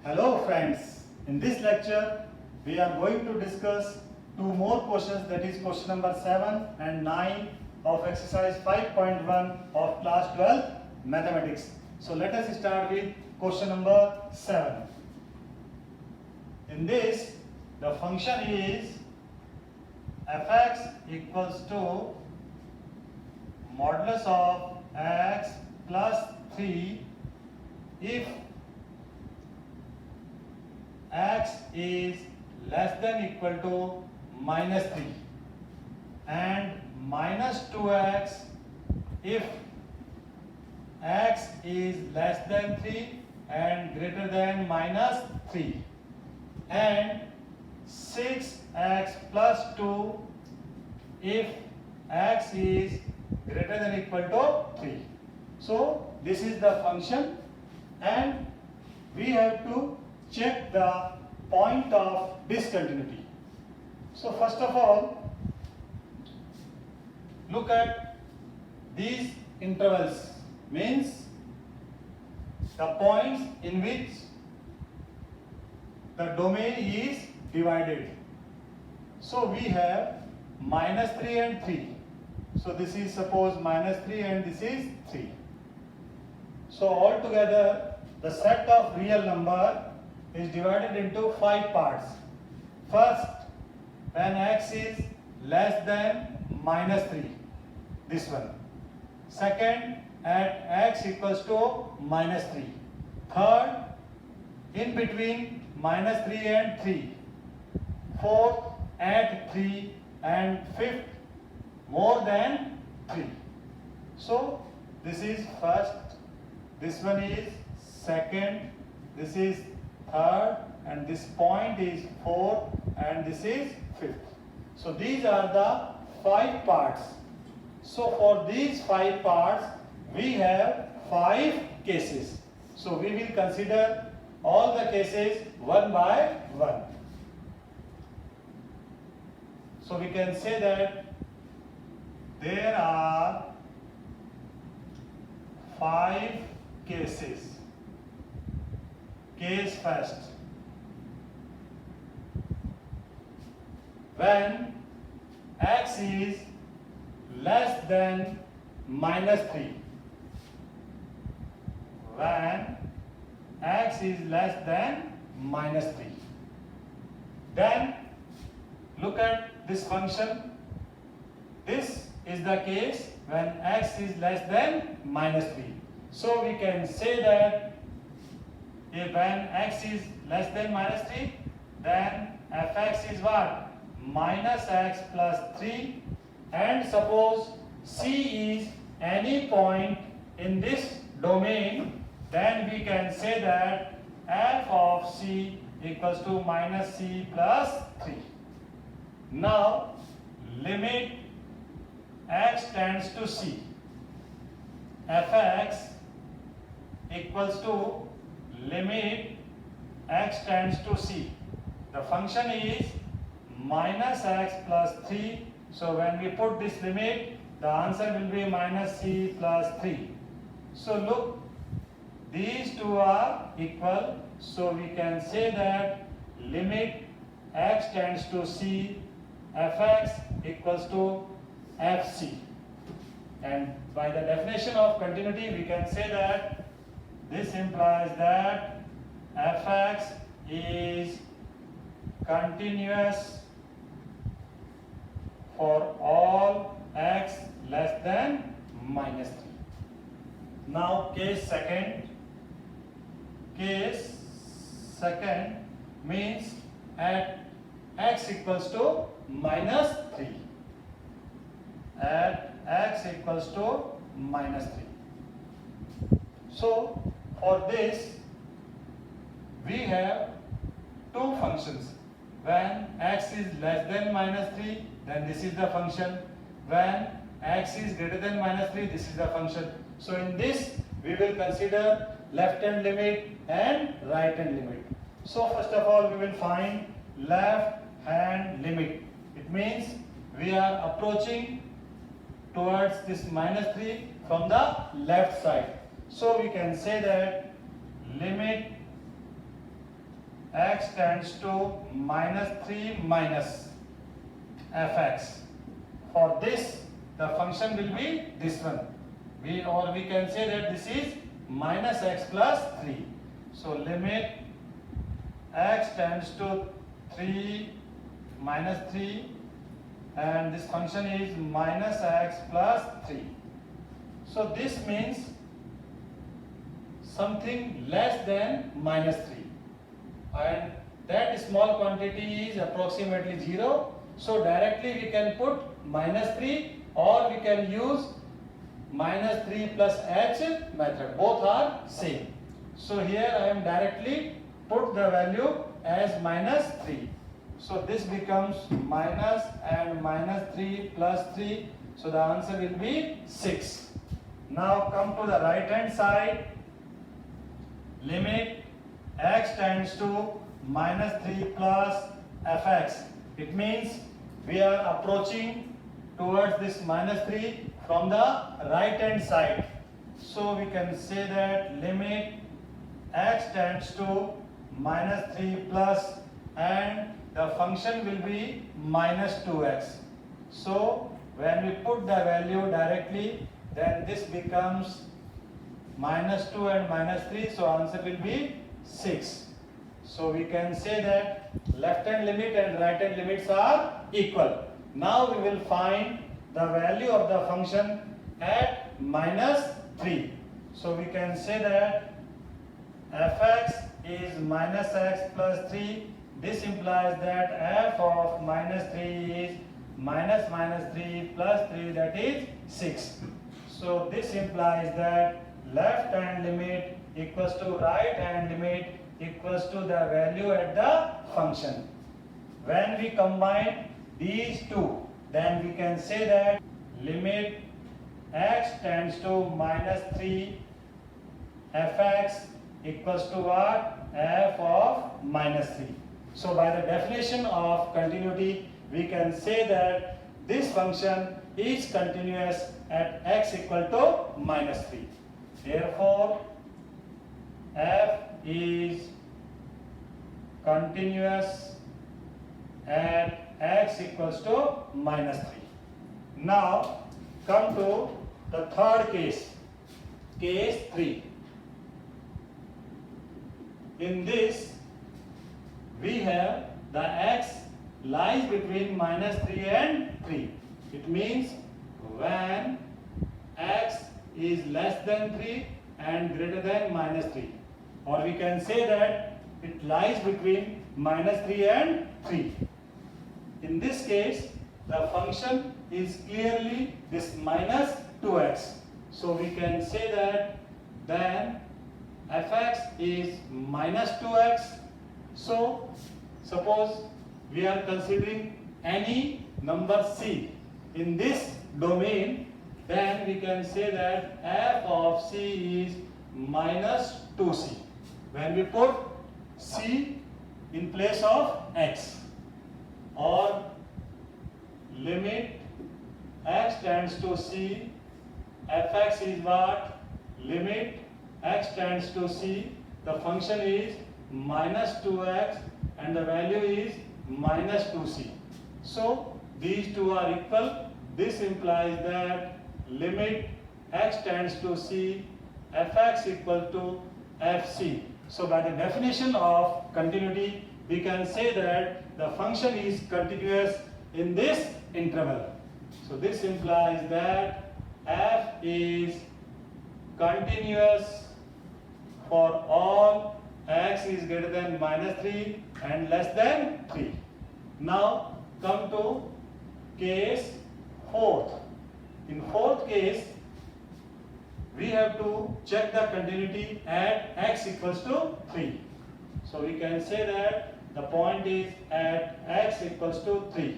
Hello friends, in this lecture we are going to discuss two more questions, that is question number 7 and 9 of exercise 5.1 of class 12 mathematics. So let us start with question number 7. In this the function is fx equals to modulus of x plus 3 if x is less than equal to minus 3 and minus 2x if x is less than 3 and greater than minus 3, and 6x plus 2 if x is greater than equal to 3. So this is the function and we have to check the point of discontinuity. So first of all, look at these intervals, means the points in which the domain is divided. So we have minus 3 and 3. So this is suppose minus 3 and this is 3. So altogether the set of real number is divided into 5 parts. First, when x is less than minus 3, this one. Second, at x equals to minus 3. Third, in between minus 3 and 3. Fourth, at 3, and fifth, more than 3. So this is first, this one is second, this is third, and this point is fourth, and this is fifth. So these are the 5 parts. So for these 5 parts we have 5 cases. So we will consider all the cases one by one. So we can say that there are 5 cases. Case first. When x is less than minus 3. When x is less than minus 3. Then look at this function. This is the case when x is less than minus 3. So we can say that if when x is less than minus 3, then fx is what? Minus x plus 3, and suppose c is any point in this domain, then we can say that f of c equals to minus c plus 3. Now limit x tends to c, fx equals to limit x tends to c. The function is minus x plus 3. So when we put this limit, the answer will be minus c plus 3. So look, these two are equal. So we can say that limit x tends to c, fx equals to fc. And by the definition of continuity, we can say that this implies that fx is continuous for all x less than minus 3. Now case second. Case second means at x equals to minus 3. At x equals to minus 3. So for this we have two functions. When x is less than minus 3, then this is the function. When x is greater than minus 3, this is the function. So in this we will consider left hand limit and right hand limit. So first of all we will find left hand limit. It means we are approaching towards this minus 3 from the left side. So we can say that limit x tends to minus 3 minus fx. For this, the function will be this one. We can say that this is minus x plus 3. So limit x tends to 3 minus 3 and this function is minus x plus 3. So this means something less than minus 3 and that small quantity is approximately 0. So directly we can put minus 3 or we can use minus 3 plus h method. Both are same. So here I am directly put the value as minus 3. So this becomes minus and minus 3 plus 3. So the answer will be 6. Now come to the right hand side. Limit x tends to minus 3 plus fx. It means we are approaching towards this minus 3 from the right hand side. So we can say that limit x tends to minus 3 plus and the function will be minus 2x. So when we put the value directly, then this becomes minus 2 and minus 3. So answer will be 6. So we can say that left hand limit and right hand limits are equal. Now we will find the value of the function at minus 3. So we can say that fx is minus x plus 3. This implies that f of minus 3 is minus 3 plus 3, that is 6. So this implies that left hand limit equals to right hand limit equals to the value at the function. When we combine these two, then we can say that limit x tends to minus 3 fx equals to what? F of minus 3. So by the definition of continuity, we can say that this function is continuous at x equal to minus 3. Therefore, f is continuous at x equals to minus 3. Now come to the third case, case 3. In this, we have the x lies between minus 3 and 3. It means when x is less than 3 and greater than minus 3. Or we can say that it lies between minus 3 and 3. In this case, the function is clearly this minus 2x. So we can say that then fx is minus 2x. So suppose we are considering any number c in this domain, then we can say that f of c is minus 2c. When we put c in place of x, or limit x tends to c, fx is what? Limit x tends to c, the function is minus 2x and the value is minus 2c. So these two are equal. This implies that limit x tends to c, fx equal to fc. So by the definition of continuity, we can say that the function is continuous in this interval. So this implies that f is continuous for all x is greater than minus 3 and less than 3. Now come to case 4th. In 4th case, we have to check the continuity at x equals to 3. So we can say that the point is at x equals to 3.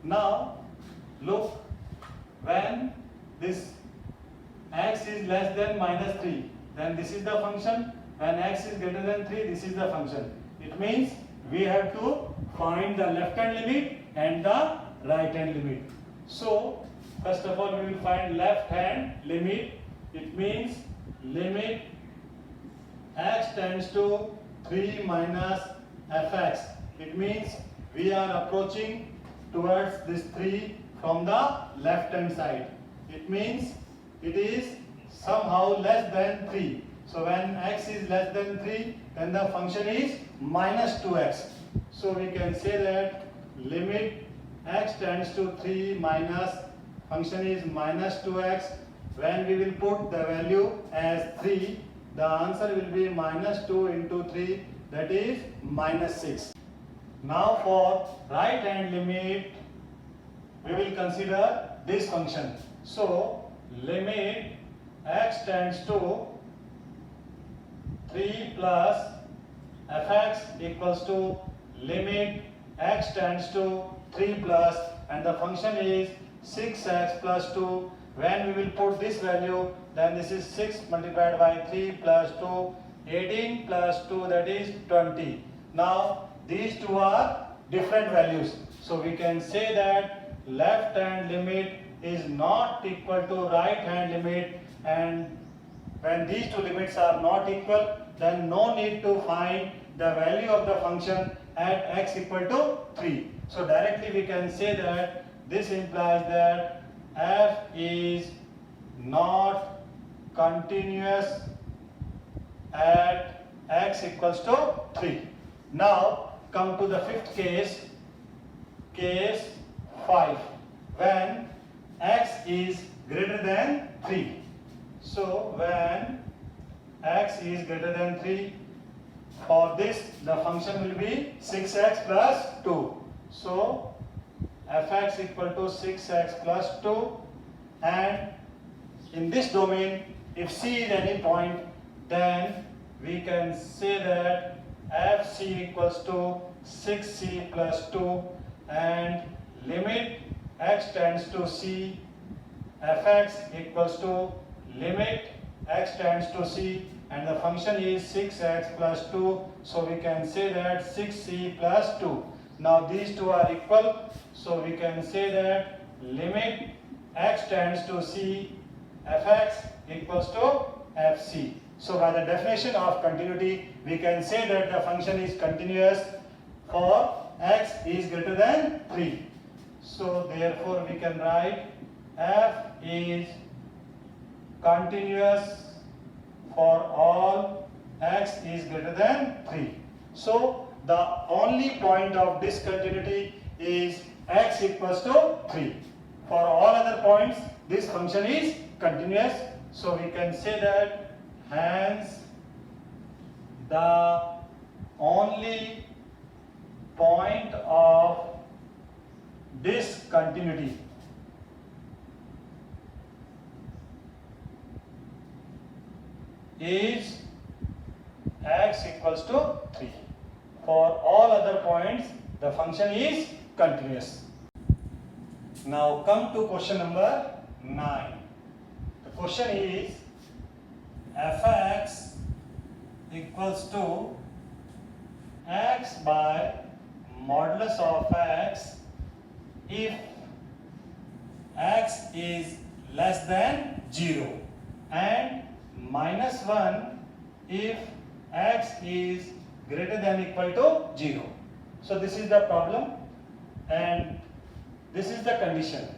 Now look, when this x is less than minus 3, then this is the function. When x is greater than 3, this is the function. It means we have to find the left hand limit and the right hand limit. So first of all, we will find left hand limit. It means limit x tends to 3 minus fx. It means we are approaching towards this 3 from the left hand side. It means it is somehow less than 3. So when x is less than 3, then the function is minus 2x. So we can say that limit x tends to 3 minus function is minus 2x. When we will put the value as 3, the answer will be minus 2 into 3, that is minus 6. Now for right hand limit, we will consider this function. So limit x tends to 3 plus fx equals to limit x tends to 3 plus, and the function is 6x plus 2. When we will put this value, then this is 6 multiplied by 3 plus 2, 18 plus 2, that is 20. Now these two are different values. So we can say that left hand limit is not equal to right hand limit, and when these two limits are not equal, then no need to find the value of the function at x equal to 3. So directly we can say that this implies that f is not continuous at x equals to 3. Now come to the fifth case, case 5, when x is greater than 3. So when x is greater than 3, for this the function will be 6x plus 2. So fx equal to 6x plus 2, and in this domain if c is any point, then we can say that fc equals to 6c plus 2, and limit x tends to c, fx equals to limit x tends to c, and the function is 6x plus 2. So we can say that 6c plus 2. Now these two are equal, so we can say that limit x tends to c, fx equals to fc. So by the definition of continuity, we can say that the function is continuous for x is greater than 3. So therefore we can write f is continuous for all x is greater than 3. So the only point of discontinuity is x equals to 3. For all other points, this function is continuous. So we can say that hence the only point of discontinuity is x equals to 3. For all other points, the function is continuous. Now come to question number 9. The question is fx equals to x by modulus of x if x is less than 0, and minus 1 if x is greater than equal to 0. So this is the problem and this is the condition.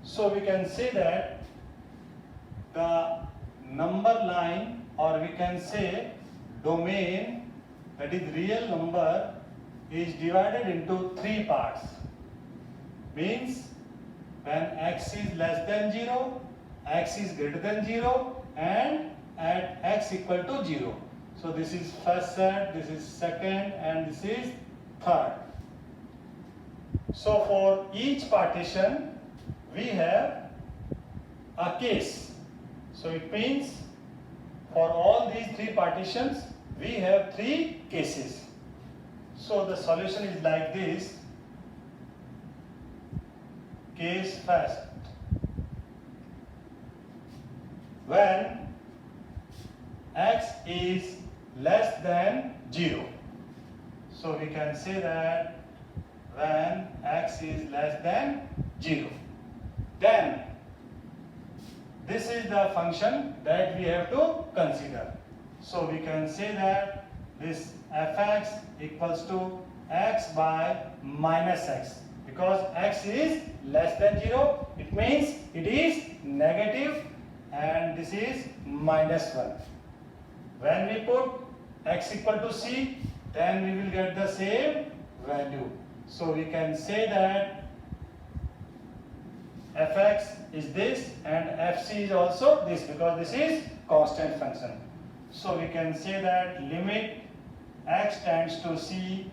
So we can say that the number line, or we can say domain, that is real number, is divided into 3 parts. Means when x is less than 0, x is greater than 0, and at x equal to 0. So this is first set, this is second, and this is third. So for each partition we have a case. So it means for all these 3 partitions we have 3 cases. So the solution is like this. Case first. When x is less than 0. So we can say that when x is less than 0, then this is the function that we have to consider. So we can say that this fx equals to x by minus x. Because x is less than 0, it means it is negative and this is minus 1. When we put x equal to c, then we will get the same value. So we can say that fx is this and fc is also this, because this is constant function. So we can say that limit x tends to c,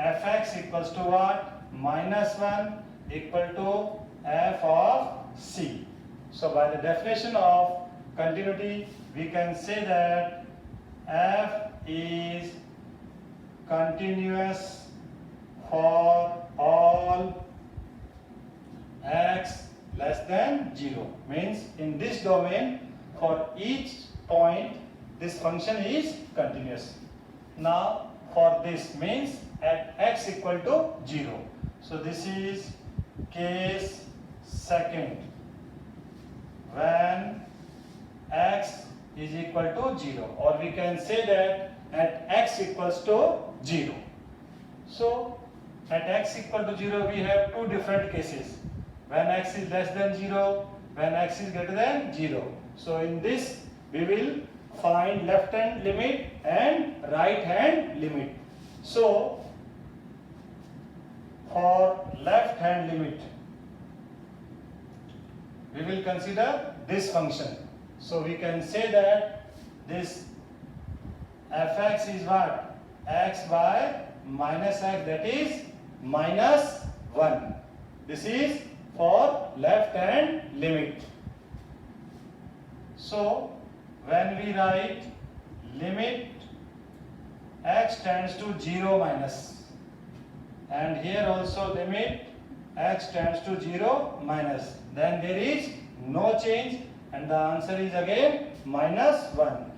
fx equals to what? Minus 1 equal to f of c. So by the definition of continuity, we can say that f is continuous for all x less than 0. Means in this domain, for each point, this function is continuous. Now for this means at x equal to 0. So this is case second, when x is equal to 0, or we can say that at x equals to 0. So at x equal to 0 we have two different cases, when x is less than 0, when x is greater than 0. So in this we will find left hand limit and right hand limit. So for left hand limit, we will consider this function. So we can say that this fx is what? X by minus x, that is minus 1. This is for left hand limit. So when we write limit x tends to 0 minus, and here also limit x tends to 0 minus, then there is no change and the answer is again minus 1.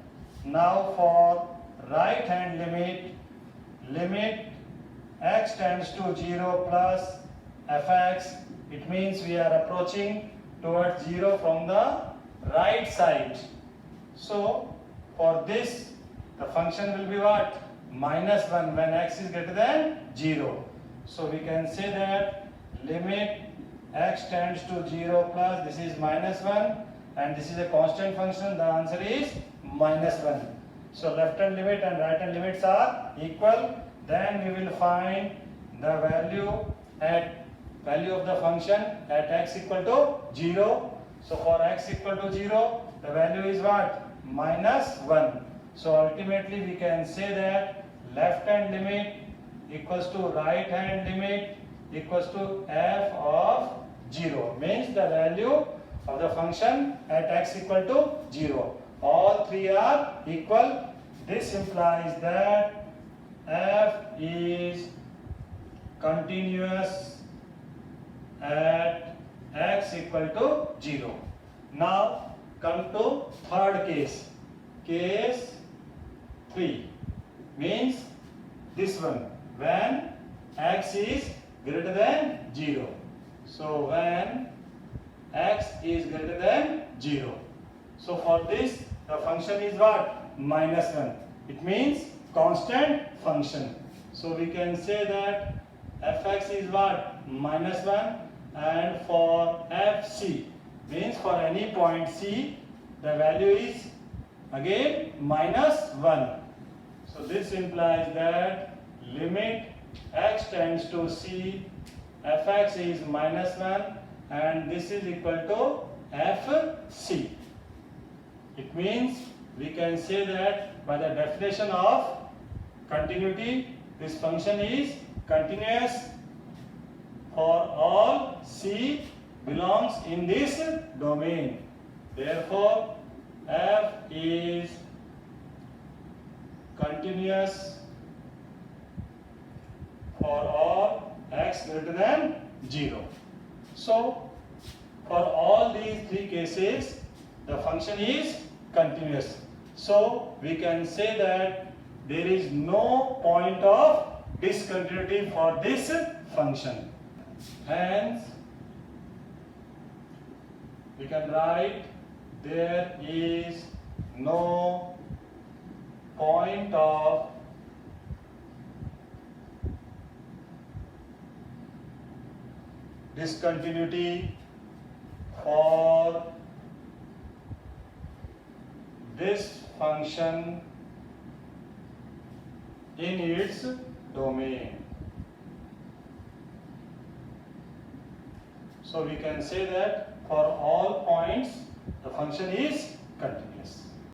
Now for right hand limit, limit x tends to 0 plus fx, it means we are approaching towards 0 from the right side. So for this the function will be what? Minus 1 when x is greater than 0. So we can say that limit x tends to 0 plus, this is minus 1 and this is a constant function, the answer is minus 1. So left hand limit and right hand limits are equal. Then we will find the value of the function at x equal to 0. So for x equal to 0, the value is what? Minus 1. So ultimately we can say that left hand limit equals to right hand limit equals to f of 0. Means the value of the function at x equal to 0. All three are equal. This implies that f is continuous at x equal to 0. Now come to third case. Case 3 means this one, when x is greater than 0. So when x is greater than 0. So for this the function is what? Minus 1. It means constant function. So we can say that fx is what? Minus 1, and for fc means for any point c the value is again minus 1. So this implies that limit x tends to c, fx is minus 1 and this is equal to fc. It means we can say that by the definition of continuity, this function is continuous for all c belongs in this domain. Therefore, f is continuous for all x greater than 0. So, for all these three cases, the function is continuous. So, we can say that there is no point of discontinuity for this function. Hence, we can write there is no point of discontinuity for this function in its domain. So we can say that for all points the function is continuous.